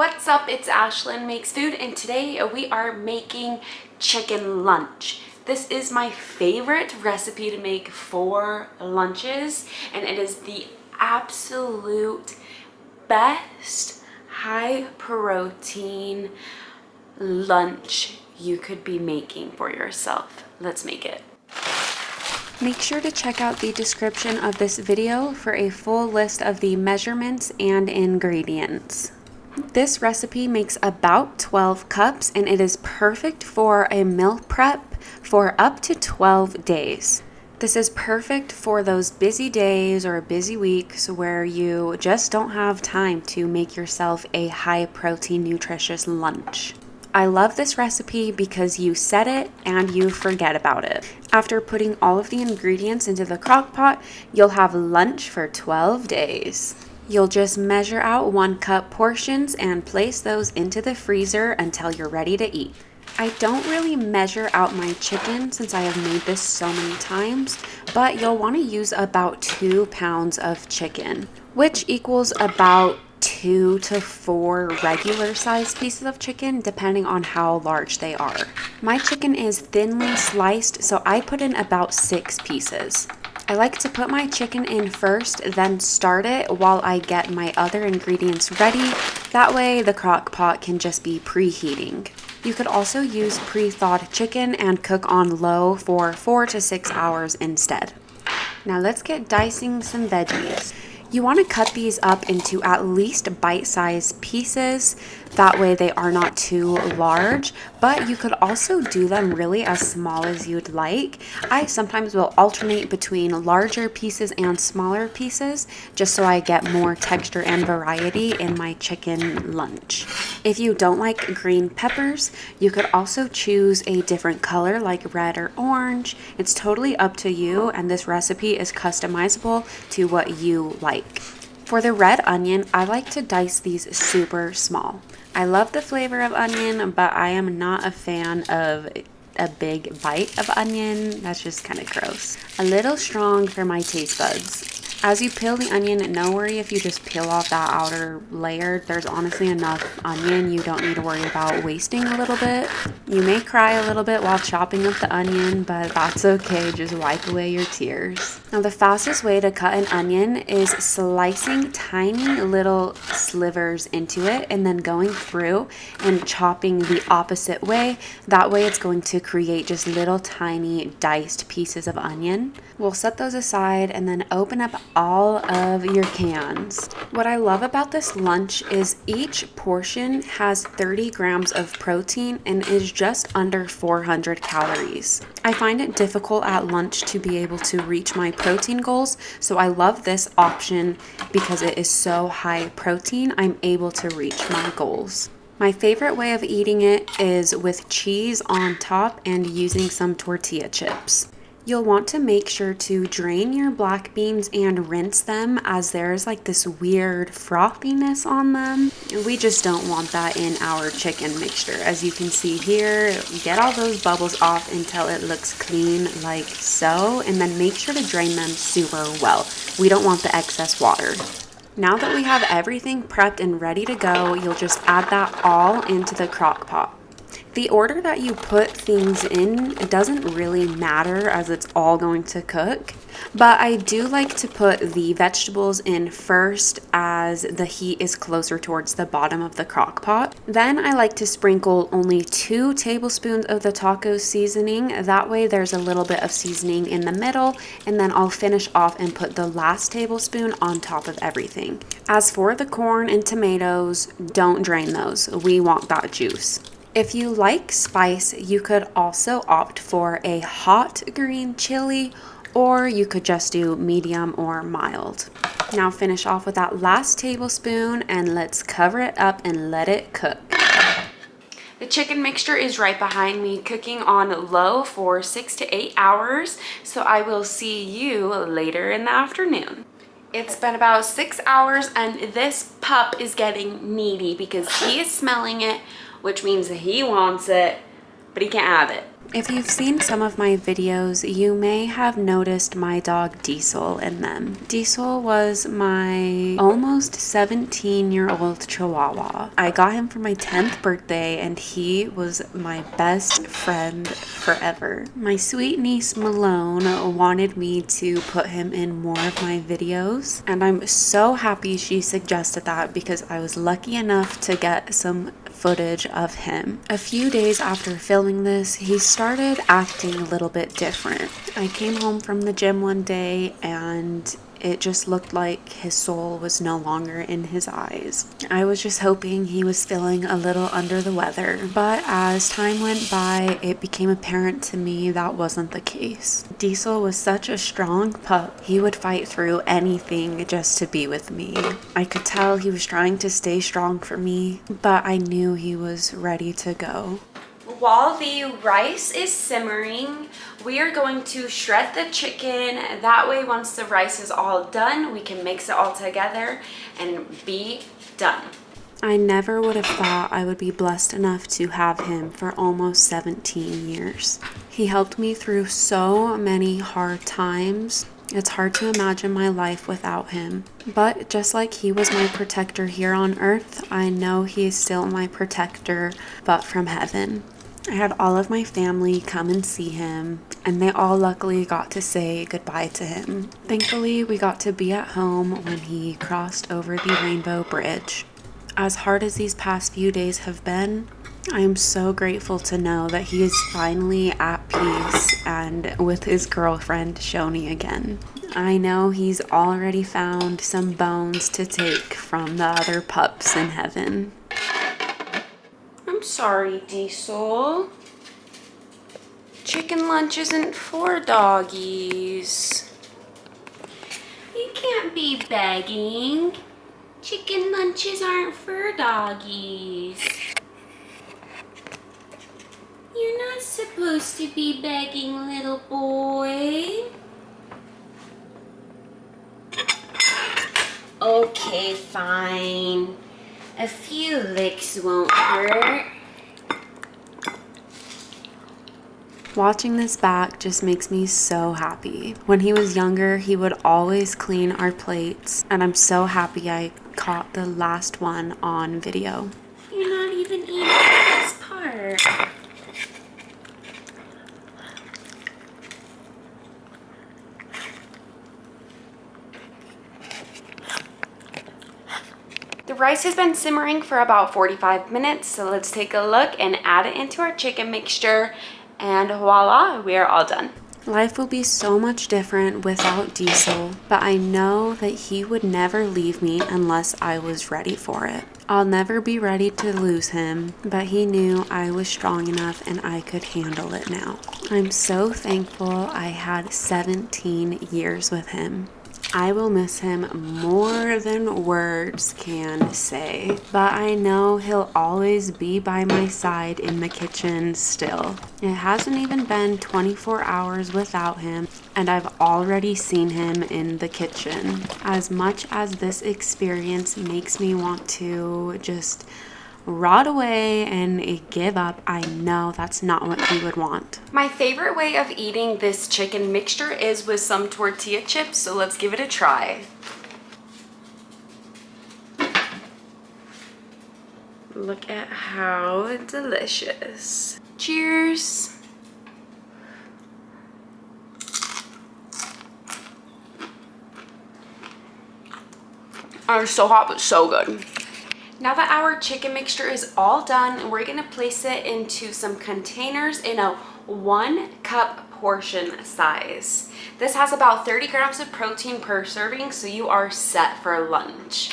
What's up? It's Ashlyn Makes Food, and today we are making chicken lunch. This is my favorite recipe to make for lunches, and it is the absolute best high protein lunch you could be making for yourself. Let's make it. Make sure to check out the description of this video for a full list of the measurements and ingredients. This recipe makes about 12 cups and it is perfect for a meal prep for up to 12 days. This is perfect for those busy days or busy weeks where you just don't have time to make yourself a high protein nutritious lunch. I love this recipe because you set it and you forget about it. After putting all of the ingredients into the crock pot, you'll have lunch for 12 days. You'll just measure out 1 cup portions and place those into the freezer until you're ready to eat. I don't really measure out my chicken since I have made this so many times, but you'll want to use about 2 pounds of chicken, which equals about 2 to 4 regular sized pieces of chicken depending on how large they are. My chicken is thinly sliced, so I put in about 6 pieces. I like to put my chicken in first, then start it while I get my other ingredients ready. That way the crock pot can just be preheating. You could also use pre-thawed chicken and cook on low for 4 to 6 hours instead. Now let's get dicing some veggies. You want to cut these up into at least bite-sized pieces. That way they are not too large, but you could also do them really as small as you'd like. I sometimes will alternate between larger pieces and smaller pieces just so I get more texture and variety in my chicken lunch. If you don't like green peppers, you could also choose a different color like red or orange. It's totally up to you, and this recipe is customizable to what you like. For the red onion, I like to dice these super small. I love the flavor of onion, but I am not a fan of a big bite of onion. That's just kind of gross. A little strong for my taste buds. As you peel the onion, no worry if you just peel off that outer layer. There's honestly enough onion. You don't need to worry about wasting a little bit. You may cry a little bit while chopping up the onion, but that's okay. Just wipe away your tears. Now, the fastest way to cut an onion is slicing tiny little slivers into it and then going through and chopping the opposite way. That way it's going to create just little tiny diced pieces of onion. We'll set those aside and then open up all of your cans. What I love about this lunch is each portion has 30 grams of protein and is just under 400 calories. I find it difficult at lunch to be able to reach my protein goals, so I love this option because it is so high protein. I'm able to reach my goals. My favorite way of eating it is with cheese on top and using some tortilla chips. You'll want to make sure to drain your black beans and rinse them, as there's like this weird frothiness on them. We just don't want that in our chicken mixture. As you can see here, get all those bubbles off until it looks clean like so, and then make sure to drain them super well. We don't want the excess water. Now that we have everything prepped and ready to go, you'll just add that all into the crock pot. The order that you put things in, it doesn't really matter as it's all going to cook, but I do like to put the vegetables in first as the heat is closer towards the bottom of the crock pot. Then I like to sprinkle only 2 tablespoons of the taco seasoning. That way there's a little bit of seasoning in the middle, and then I'll finish off and put the last tablespoon on top of everything. As for the corn and tomatoes, don't drain those. We want that juice. If you like spice, you could also opt for a hot green chili, or you could just do medium or mild. Now finish off with that last tablespoon and let's cover it up and let it cook. The chicken mixture is right behind me, cooking on low for 6 to 8 hours, so I will see you later in the afternoon. It's been about 6 hours and this pup is getting needy because he is smelling it, which means that he wants it but he can't have it. If you've seen some of my videos, you may have noticed my dog Diesel in them. Diesel was my almost 17-year-old Chihuahua. I got him for my 10th birthday and he was my best friend forever. My sweet niece Malone wanted me to put him in more of my videos, and I'm so happy she suggested that because I was lucky enough to get some footage of him. A few days after filming this, he started acting a little bit different. I came home from the gym one day and it just looked like his soul was no longer in his eyes. I was just hoping he was feeling a little under the weather, but as time went by, it became apparent to me that wasn't the case. Diesel was such a strong pup. He would fight through anything just to be with me. I could tell he was trying to stay strong for me, but I knew he was ready to go. While the rice is simmering, we are going to shred the chicken. That way, once the rice is all done, we can mix it all together and be done. I never would have thought I would be blessed enough to have him for almost 17 years. He helped me through so many hard times. It's hard to imagine my life without him. But just like he was my protector here on earth, I know he is still my protector, but from heaven. I had all of my family come and see him, and they all luckily got to say goodbye to him. Thankfully, we got to be at home when he crossed over the Rainbow Bridge. As hard as these past few days have been, I am so grateful to know that he is finally at peace and with his girlfriend Shoni again. I know he's already found some bones to take from the other pups in heaven. I'm sorry, Diesel. Chicken lunch isn't for doggies. You can't be begging. Chicken lunches aren't for doggies. You're not supposed to be begging, little boy. Okay, fine. A few licks won't hurt. Watching this back just makes me so happy. When he was younger, he would always clean our plates, and I'm so happy I caught the last one on video. You're not even eating this part. The rice has been simmering for about 45 minutes, so let's take a look and add it into our chicken mixture, and voila, we are all done. Life will be so much different without Diesel, but I know that he would never leave me unless I was ready for it. I'll never be ready to lose him, but he knew I was strong enough and I could handle it now. I'm so thankful I had 17 years with him. I will miss him more than words can say, but I know he'll always be by my side in the kitchen still. It hasn't even been 24 hours without him, and I've already seen him in the kitchen. As much as this experience makes me want to just rot away and give up, I know that's not what he would want. My favorite way of eating this chicken mixture is with some tortilla chips, so let's give it a try. Look at how delicious. Cheers. Oh, it's so hot, but so good. Now that our chicken mixture is all done, we're gonna place it into some containers in a 1 cup portion size. This has about 30 grams of protein per serving, so you are set for lunch.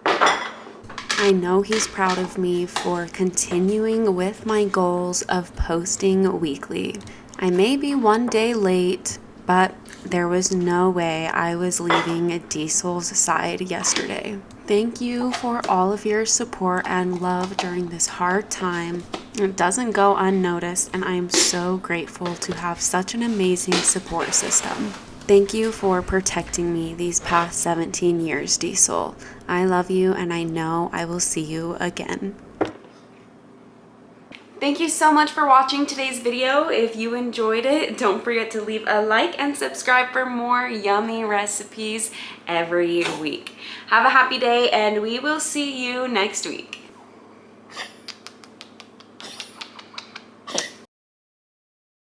I know he's proud of me for continuing with my goals of posting weekly. I may be one day late, but there was no way I was leaving Diesel's side yesterday. Thank you for all of your support and love during this hard time. It doesn't go unnoticed, and I am so grateful to have such an amazing support system. Thank you for protecting me these past 17 years, Diesel. I love you, and I know I will see you again. Thank you so much for watching today's video. If you enjoyed it, don't forget to leave a like and subscribe for more yummy recipes every week. Have a happy day and we will see you next week.